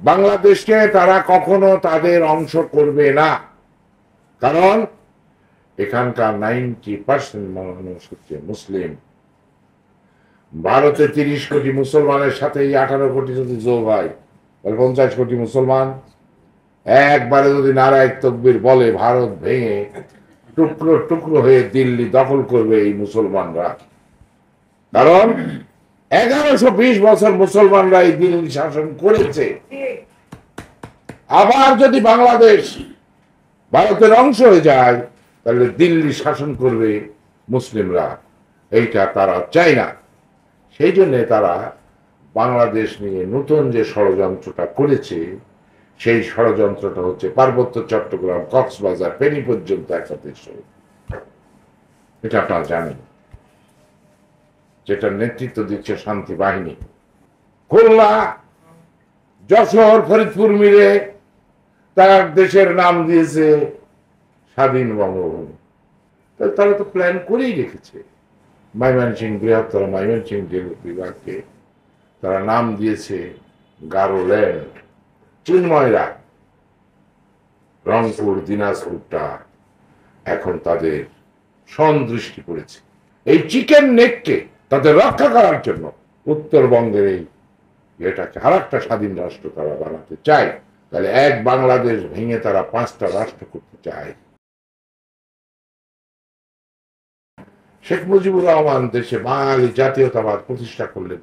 বাংলাদেশকে তারা কখনো তাদের অংশ করবে না, কারণ এখানকার 90% মানুষ হচ্ছে মুসলিম। ভারতে 30 কোটি মুসলমানের সাথে এই 18 কোটি যদি যোগ হয় তাহলে 50 কোটি মুসলমান একবারে যদি নারায়ে তাকবীর বলে, ভারত ভেঙে টুকরো টুকরো হয়ে দিল্লি দখল করবে এই মুসলমানরা। কারণ 1120 বছর মুসলমানরা এই দিল্লি শাসন করেছে। আবার যদি বাংলাদেশ ভারতের অংশ হয়ে যায় তাহলে দিল্লি শাসন করবে মুসলিমরা। এইটা তারা চায় না। সেই জন্য তারা বাংলাদেশ নিয়ে নতুন যে ষড়যন্ত্রটা করেছে, সেই ষড়যন্ত্রটা হচ্ছে পার্বত্য চট্টগ্রাম, কক্সবাজার, ফেনী পর্যন্ত একসাথে। এটা আপনারা জানেন, যেটার নেতৃত্ব দিচ্ছে শান্তি বাহিনী। খুলনা, যশোর, ফরিদপুর মিলে তার দেশের নাম দিয়েছে স্বাধীন বঙ্গভূমি। তারা তো প্ল্যান করেই রেখেছে। ময়মনসিংহ, বৃহত্তর ময়মনসিংহ বিভাগকে তারা নাম দিয়েছে গারোল্যান্ড। চিন্ময়রা, রংপুর, দিনাজপুরটা এখন তাদের সন্দৃষ্টি পড়েছে। এই চিকেন নেককে তাদের রক্ষা করার জন্য উত্তরবঙ্গের এই এটাকে আর একটা স্বাধীন রাষ্ট্র তারা বানাতে চায়। তাহলে এক বাংলাদেশ ভেঙে তারা 5টা রাষ্ট্র করতে চায়। শেখ মুজিবুর রহমান দেশে বাঙালি জাতীয়তাবাদ প্রতিষ্ঠা করলেন।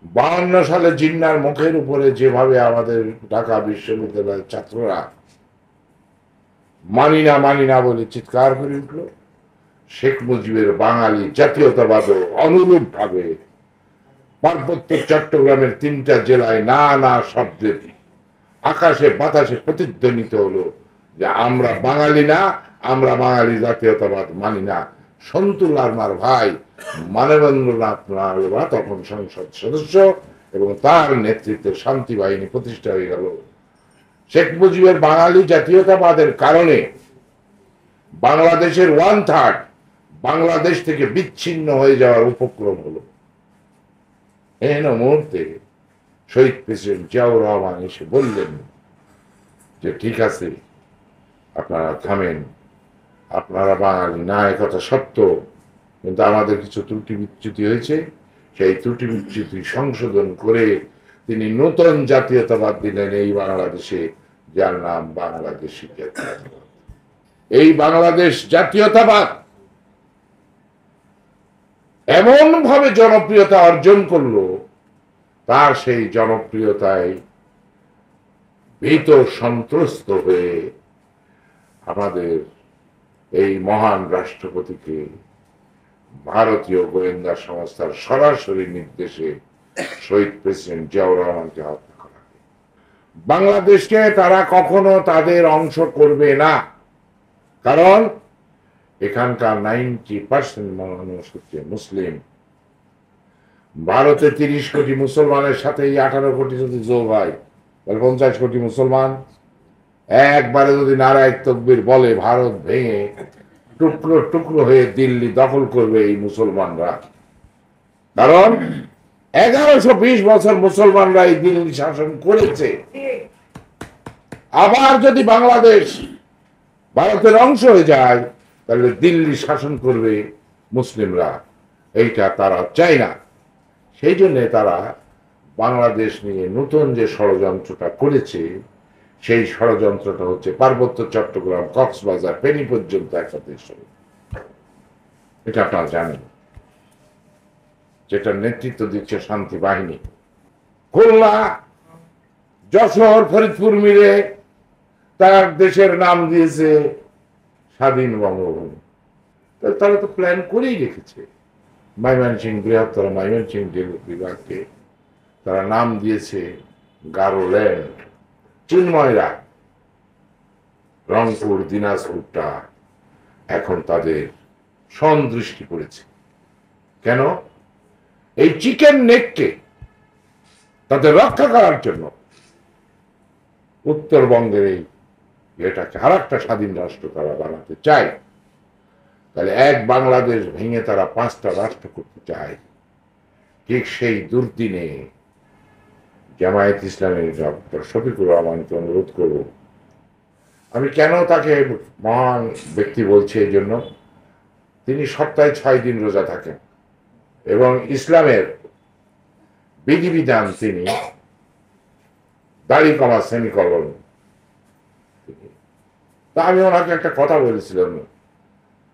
52 সালে জিন্নার মুখের উপরে যেভাবে আমাদের ঢাকা বিশ্ববিদ্যালয়ের ছাত্ররা মানি না বলে চিৎকার করে উঠল, শেখ মুজিবের বাঙালি জাতীয়তাবাদও অনুরূপ ভাবে পার্বত্য চট্টগ্রামের 3টা জেলায় না শব্দে আকাশে বাতাসে প্রতিধ্বনিত হলো যে আমরা বাঙালি না, আমরা বাঙালি জাতীয়তাবাদ মানি না। সন্তু লারমার ভাই মানবেন্দ্রনাথ লারমা তখন সংসদ সদস্য এবং তার নেতৃত্বে শান্তি বাহিনী প্রতিষ্ঠা হয়ে গেল। শেখ মুজিবের বাঙালি জাতীয়তাবাদের কারণে বাংলাদেশের 1/3 বাংলাদেশ থেকে বিচ্ছিন্ন হয়ে যাওয়ার উপক্রম হলো। এই মুহূর্তে শহীদ প্রেসিডেন্ট জিয়াউর রহমান এসে বললেন যে ঠিক আছে, আপনারা থামেন, আপনারা বাঙালি না, একথা সত্য, কিন্তু আমাদের কিছু ত্রুটি বিচ্যুতি হয়েছে। সেই ত্রুটি বিচ্যুতি সংশোধন করে তিনি নতুন জাতীয়তাবাদ দিলেন এই বাংলাদেশে, যার নাম বাংলাদেশী জাতীয়তাবাদ। এই বাংলাদেশ জাতীয়তাবাদ এমন ভাবে জনপ্রিয়তা অর্জন করলো, তার সেই জনপ্রিয়তায় ভীত সন্ত্রস্ত হয়ে আমাদের এই মহান রাষ্ট্রপতিকে ভারতীয় গোয়েন্দা সংস্থার সরাসরি নির্দেশে শহীদ প্রেসিডেন্ট জিয়াউর রহমানকে হত্যা করা। বাংলাদেশকে তারা কখনো তাদের অংশ করবে না, কারণ এখানকার 90% মানুষ হচ্ছে মুসলিম। ভারতে 30 কোটি মুসলমানের সাথে এই 18 কোটি যদি যোগ হয় তাহলে 50 কোটি মুসলমান একবারে যদি নারায়ে তাকবীর বলে, ভারত ভেঙে টুকরো টুকরো হয়ে দিল্লি দখল করবে এই মুসলমানরা। কারণ 1120 বছর মুসলমানরা এই দিল্লি শাসন করেছে। আবার যদি বাংলাদেশ ভারতের অংশ হয়ে যায় তাহলে দিল্লি শাসন করবে মুসলিমরা। এইটা তারা চায় না। সেই জন্য তারা বাংলাদেশ নিয়ে নতুন যে ষড়যন্ত্রটা করেছে, সেই ষড়যন্ত্রটা হচ্ছে পার্বত্য চট্টগ্রাম, কক্সবাজার, ফেনী পর্যন্ত একসাথে। এটা আপনারা জানেন, যেটার নেতৃত্ব দিচ্ছে শান্তি বাহিনী। খুলনা, যশোর, ফরিদপুর মিলে তার দেশের নাম দিয়েছে স্বাধীন বঙ্গভূমি। তারা তো প্ল্যান করেই রেখেছে। ময়মনসিংহ, বৃহত্তর ময়মনসিংহ বিভাগকে তারা নাম দিয়েছে গারোল্যান্ড। চিন্ময়রা, রংপুর, দিনাজপুরটা এখন তাদের সন্দৃষ্টি পড়েছে। কেন? এই চিকেন নেককে তাদের রক্ষা করার জন্য উত্তরবঙ্গের এই এটাকে আর একটা স্বাধীন রাষ্ট্র তারা বানাতে চায়। তাহলে এক বাংলাদেশ ভেঙে তারা 5টা রাষ্ট্র করতে চায়। ঠিক সেই দুর্দিনে জামায়াত ইসলামী ডক্টর শফিকুর রহমানকে অনুরোধ করব, আমি কেন তাকে মহান ব্যক্তি বলছি এই জন্য, তিনি সপ্তাহে 6 দিন রোজা থাকেন এবং ইসলামের বিধিবিধান তিনি দাড়ি কমা সেমিকলন। তা আমি ওনাকে একটা কথা বলেছিলাম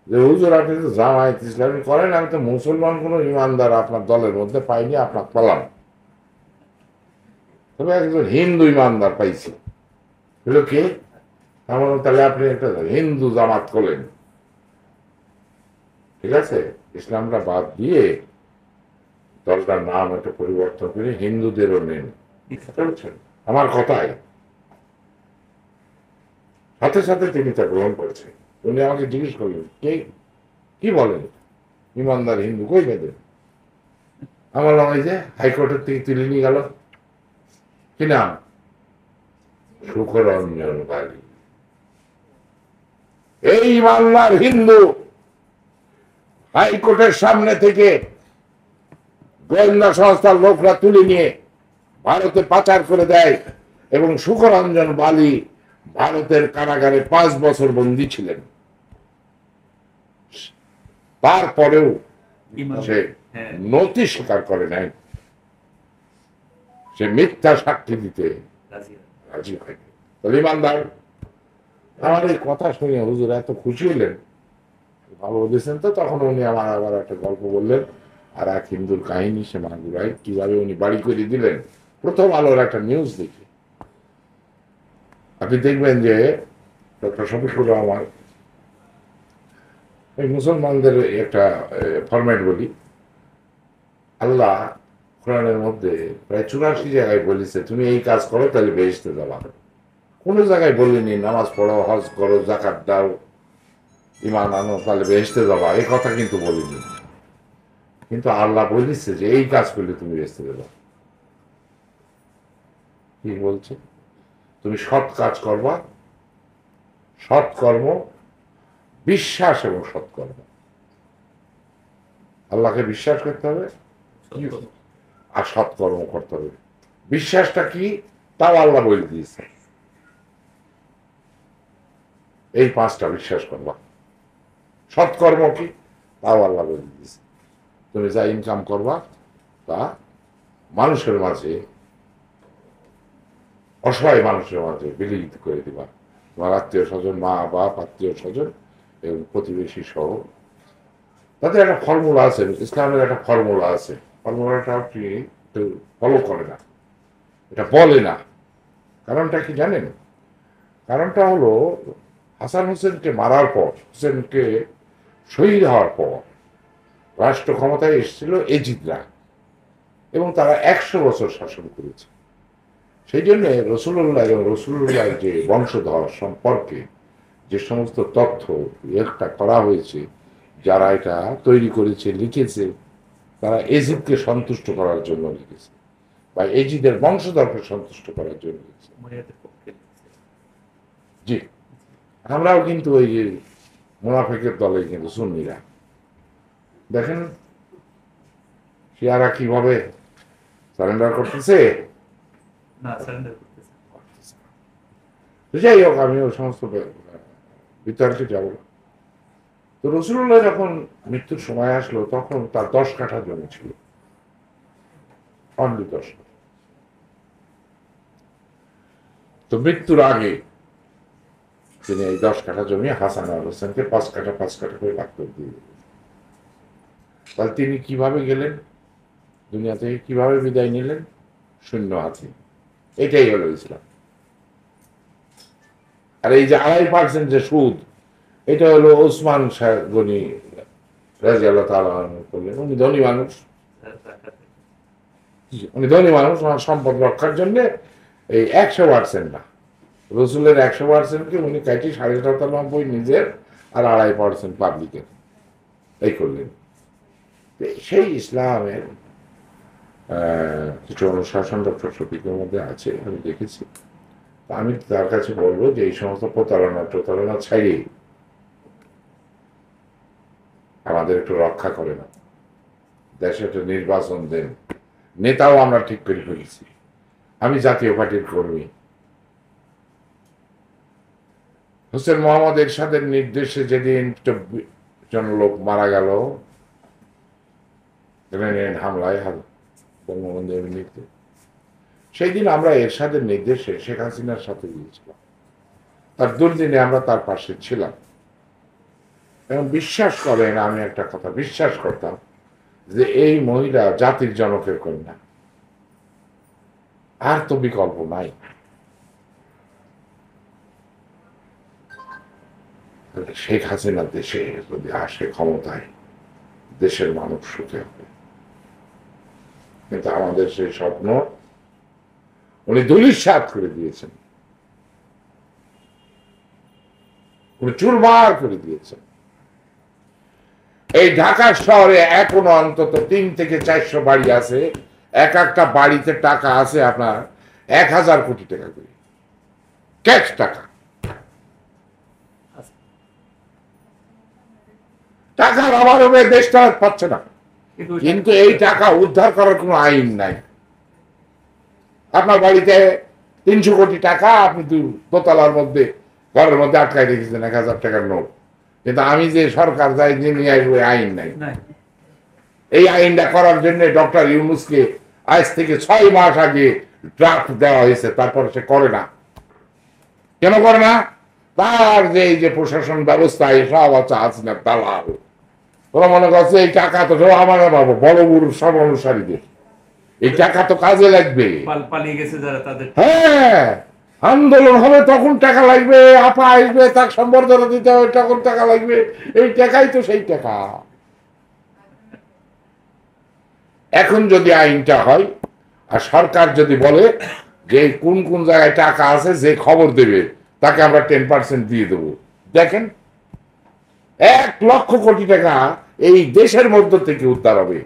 যে হুজুর আপনি তো জামায়াত ইসলামী করেন, আমি তো মুসলমান কোনো ইমানদার আপনার দলের মধ্যে পাইনি, আপনার পেলাম, তবে একজন হিন্দু ইমানদার পাইছি। বললো কে? আমার তাহলে আপনি একটা হিন্দু জামাত করলেন, ঠিক আছে, ইসলামটা বাদ দিয়ে দলটার নাম একটা পরিবর্তন করে হিন্দুদেরও নেন। আমার কথাই সাথে সাথে তিনি তা গ্রহণ করেছেন। উনি আমাকে জিজ্ঞেস করলেন কে, কি বলেন ইমানদার হিন্দু কই বেঁধে? আমার ওই যে হাইকোর্টের থেকে তুলে নিয়ে গেল, কি নাম? সুখরঞ্জন বালি। এই ইমানদার হিন্দু হাইকোর্টের সামনে থেকে গোয়েন্দা সংস্থার লোকরা তুলে নিয়ে ভারতে পাচার করে দেয় এবং সুখরঞ্জন বালি ভারতের কারাগারে 5 বছর বন্দী ছিলেন। তারপরেও সে নথি স্বীকার করে নাই, সে মিথ্যা সাক্ষী দিতে রাজি হয়নি। তাহলে ইমানদার। আমার এই কথা শুনে হুজুর এত খুশি হলেন, ভালো বলেছেন। তো তখন উনি আমার আবার একটা গল্প বললেন, আর এক হিন্দুর কাহিনী, সে মাগুরায় কিভাবে উনি বাড়ি করে দিলেন। প্রথম আলোর একটা নিউজ দেখি, আপনি দেখবেন যে ডক্টর শফিকুর রহমান এই মুসলমানদের একটা ফরম্যাট বলি, আল্লাহ কোরআনের মধ্যে প্রায় 84 জায়গায় বলেছে তুমি এই কাজ করো তাহলে বেহেশতে যাবা। কোনো জায়গায় বলিনি নামাজ পড়ো, হজ করো, যাকাত দাও, ইমান আনো তাহলে বেহেশতে যাবা, এই কথা কিন্তু বলিনি। কিন্তু আল্লাহ বলেছে যে এই কাজ করলে তুমি বেহেশতে যাবা। কি বলছে? তুমি সৎ কাজ করবা, সৎকর্ম, বিশ্বাস এবং সৎকর্ম। আল্লাহকে বিশ্বাস করতে হবে আর সৎকর্ম করতে হবে। বিশ্বাসটা কি তাও আল্লাহ বলে দিয়েছে, এই 5টা বিশ্বাস করবা। সৎকর্ম কি তাও আল্লাহ বলে দিয়েছে, তুমি যা ইনকাম করবা তা মানুষের মাঝে, অসহায় মানুষের মাঝে বিলীন করে দিবা। তোমার আত্মীয় স্বজন, মা বাপ, আত্মীয় স্বজন এবং প্রতিবেশী সহ। তাদের একটা ফর্মুলা আছে, ইসলামের একটা ফর্মুলা আছে। ফর্মুলাটা আপনি ফলো করে না, এটা বলে না। কারণটা কি জানেন? কারণটা হলো হাসান হোসেনকে মারার পর, হোসেনকে শহীদ হওয়ার পর রাষ্ট্র ক্ষমতায় এসেছিল এজিদরা এবং তারা 100 বছর শাসন করেছে। সেই জন্য রসুল্লাহ এবং রসুল্লাহ যে বংশধর সম্পর্কে যে সমস্ত তথ্য একটা করা হয়েছে, যারা এটা তৈরি করেছে, লিখেছে, তারা এজিদকে সন্তুষ্ট করার জন্য লিখেছে বা এজিদের বংশধরকে সন্তুষ্ট করার জন্য লিখেছে। জি, আমরাও কিন্তু ওই যে মুনাফিকের দলে কিন্তু সুন্নিরা, দেখেন শিয়ারা কিভাবে সারেন্ডার করতেছে। যাই হোক, আমি ওই সমস্ত বিতর্কে যাব না। তো রসুল্লাহ যখন মৃত্যুর সময় আসলো তখন তার 10 কাঠা জমি ছিল, অনলি 10 কাঠা। তো মৃত্যুর আগে তিনি এই 10 কাঠা জমি হাসান আল হোসেনকে 5 কাঠা 5 কাঠা করে ভাগ করে দিয়ে দিলেন। তাহলে তিনি কিভাবে গেলেন দুনিয়া থেকে, কিভাবে বিদায় নিলেন? শূন্য হাতে। এটাই হলো ইসলাম। আর এই যে 2.5% যে সুদ, এটা হলো ওসমান গনি রাদিয়াল্লাহু তাআলা করলেন। উনি ধনী মানুষ, উনি ধনী মানুষ, ওনার সম্পদ রক্ষার জন্য এই 100% না, রসুলের 100%কে উনি কাটি 97.5 নিজের আর 2.5% পাবলিকের, এই করলেন। সেই ইসলামের কিছু অনুশাসন ডক্টর শফিকের মধ্যে আছে, আমি দেখেছি। আমি তার কাছে বলবো যে এই সমস্ত প্রতারণা ছাড়িয়ে আমাদের একটু রক্ষা করে না, দেশে একটা নির্বাচন দেন, নেতাও আমরা ঠিক করে ফেলেছি, আমি জাতীয় পার্টির কর্মী। হোসেন মোহাম্মদ এরশাদের নির্দেশে যেদিন 24 জন লোক মারা গেল গ্রেনেড হামলায় বঙ্গবন্ধু এমনিতে, সেই দিন আমরা এরশাদের নির্দেশে শেখ হাসিনার সাথে গিয়েছিলাম। তার দুর্দিনে আমরা তার পাশে ছিলাম এবং বিশ্বাস করেন, আমি একটা কথা বিশ্বাস করতাম যে এই মহিলা জাতির জনকের কন্যা, আর তো বিকল্প নাই। শেখ হাসিনা দেশে যদি আসে ক্ষমতায়, দেশের মানুষ সুখে হবে, কিন্তু আমাদের সেই স্বপ্ন উনি ধূলিসাৎ করে দিয়েছেন, উনি চুরমার করে দিয়েছেন। এই ঢাকা শহরে এখনো অন্তত 3 থেকে 400 বাড়ি আছে, এক একটা বাড়িতে টাকা আছে আপনার 1000 কোটি টাকা করে ক্যাশ টাকা। টাকার অভাব হবে, দেশটা পাচ্ছে না, কিন্তু এই টাকা উদ্ধার করার কোনো আইন নাই। আপনার বাড়িতে 300 কোটি টাকা আপনি দোতলার মধ্যে ঘরের মধ্যে আটকায় রেখেছেন 1000 টাকার নোট, কিন্তু আমি যে সরকার যাই যে নিয়ে আসবো আইন নাই। এই আইনটা করার জন্য ডক্টর ইউনূসকে আজ থেকে 6 মাস আগে ড্রাফট দেওয়া হয়েছে, তারপর সে করে না। কেন করে না? তার যে এই যে প্রশাসন ব্যবস্থা এসব আছে না দালাল, ওরা মনে করছে এই টাকা তো সব আমার পাবো, বড় গুরুর সব অনুসারীদের এই টাকা তো কাজে লাগবে। হ্যাঁ, আন্দোলন হবে তখন টাকা লাগবে, আপা আসবে তার সম্বর্ধনা দিতে হবে তখন টাকা লাগবে, এই টাকাই তো সেই টাকা। এখন যদি আইনটা হয় আর সরকার যদি বলে যে কোন কোন জায়গায় টাকা আছে, যে খবর দেবে তাকে আমরা 10% দিয়ে দেবো, দেখেন 1 লক্ষ কোটি টাকা এই দেশের মধ্য থেকে উদ্ধার হবে।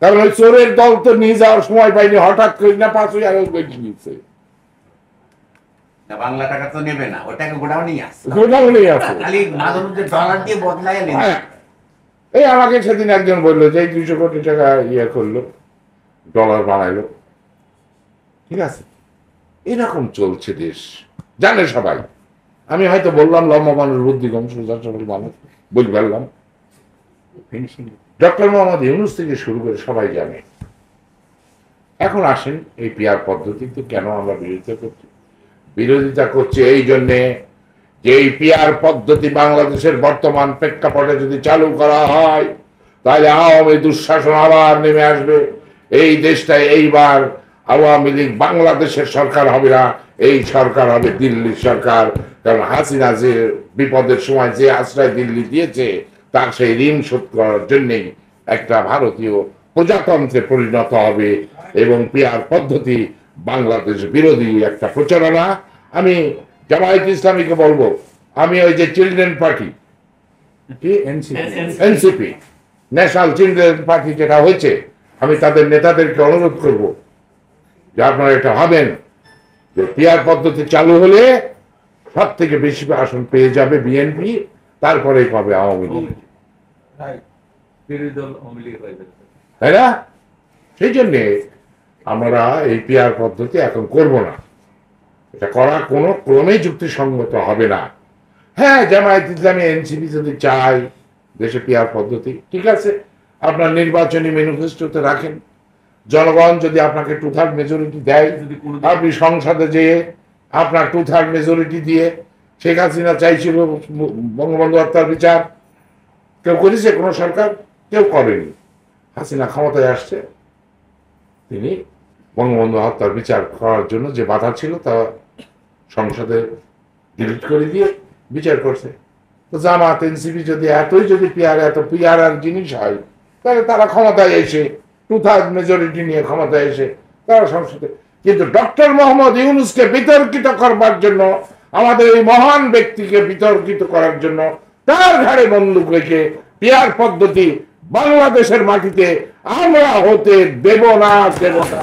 কারণ ওই চোরের দল তো নিয়ে যাওয়ার সময় পাইনি, হঠাৎ করে না 5000 নিয়েছে। বাংলা টাকা তো নেবে না, ওটাকে গোডাও নিয়ে আসছে, গোডাও নিয়ে আসছে, খালি মাঝে মধ্যে ডলার দিয়ে বদলায় নেবে। এই আমাকে সেদিন একজন বললো যে 200 কোটি টাকা ইয়ে করলো, ডলার বানাইলো। ঠিক আছে, এরকম চলছে দেশ, জানে সবাই। আমি হয়তো বললাম লম্বা মানুষ, বুদ্ধি কম, সোজা সরল মানুষ, বুঝ পারলাম। ডক্টর মোহাম্মদ ইউনূস থেকে শুরু করে সবাই জানে। এখন আসেন এই পিআর পদ্ধতিতে কেন আমরা বিরোধিতা করছি? বিরোধিতা করছি এই জন্যে যে এই পিআর পদ্ধতি বাংলাদেশের বর্তমান প্রেক্ষাপটে যদি চালু করা হয়, তাহলে আওয়ামী দুঃশাসন আবার নেমে আসবে। এই দেশটায় এইবার আওয়ামী লীগ বাংলাদেশের সরকার হবে না, এই সরকার হবে দিল্লির সরকার। কারণ হাসিনা যে বিপদের সময় যে আশ্রয় দিল্লি দিয়েছে, তার সেই ঋণ শোধ করার জন্যেই একটা ভারতীয় প্রজাতন্ত্রে পরিণত হবে এবং পিআর পদ্ধতি বাংলাদেশ বিরোধী একটা প্রচারণা। আমি জামায়াত ইসলামীকে বলবো, আমি ওই যে children party, NCP, national children party যেটা হয়েছে, আমি তাদের নেতাদেরকে অনুরোধ করব যে আপনারা এটা ভাবেন যে পিআর পদ্ধতি চালু হলে সব থেকে বেশি আসন পেয়ে যাবে বিএনপি, তারপরেই পাবে আওয়ামী লীগ, তাই না? সেই জন্যে আমরা এই পিআর পদ্ধতি এখন করব না, এটা করা কোনো ক্রমে যুক্তিসঙ্গত হবে না। হ্যাঁ, জামায়াত ইসলামী এনসিপি যদি চায় দেশে পিআর পদ্ধতি, ঠিক আছে, আপনার নির্বাচনী ম্যানিফেস্টোতে রাখেন। জনগণ যদি আপনাকে 2/3 মেজরিটি দেয়, আপনি সংসদে যেয়ে আপনার 2/3 মেজরিটি দিয়ে, শেখ হাসিনা চাইছিল বঙ্গবন্ধু হত্যার বিচার, কেউ করেছে? কোনো সরকার কেউ করেনি। হাসিনা ক্ষমতায় আসছে, তিনি বঙ্গবন্ধু হত্যার বিচার করার জন্য যে বাধা ছিল তা সংসদে ডিলিট করে দিয়ে বিচার করছে। তো জামাত এনসিপি যদি এতই যদি এত পিআর আর জিনিস হয়, তাহলে তারা ক্ষমতায় এসে 2/3 মেজরিটি নিয়ে ক্ষমতায় এসে তারা সংসদে। কিন্তু ডক্টর মোহাম্মদ ইউনূসকে বিতর্কিত করবার জন্য, আমাদের এই মহান ব্যক্তিকে বিতর্কিত করার জন্য তার ঘাড়ে বন্দুক রেখে পিআর পদ্ধতি বাংলাদেশের মাটিতে আমরা হতে দেব না, দেব না।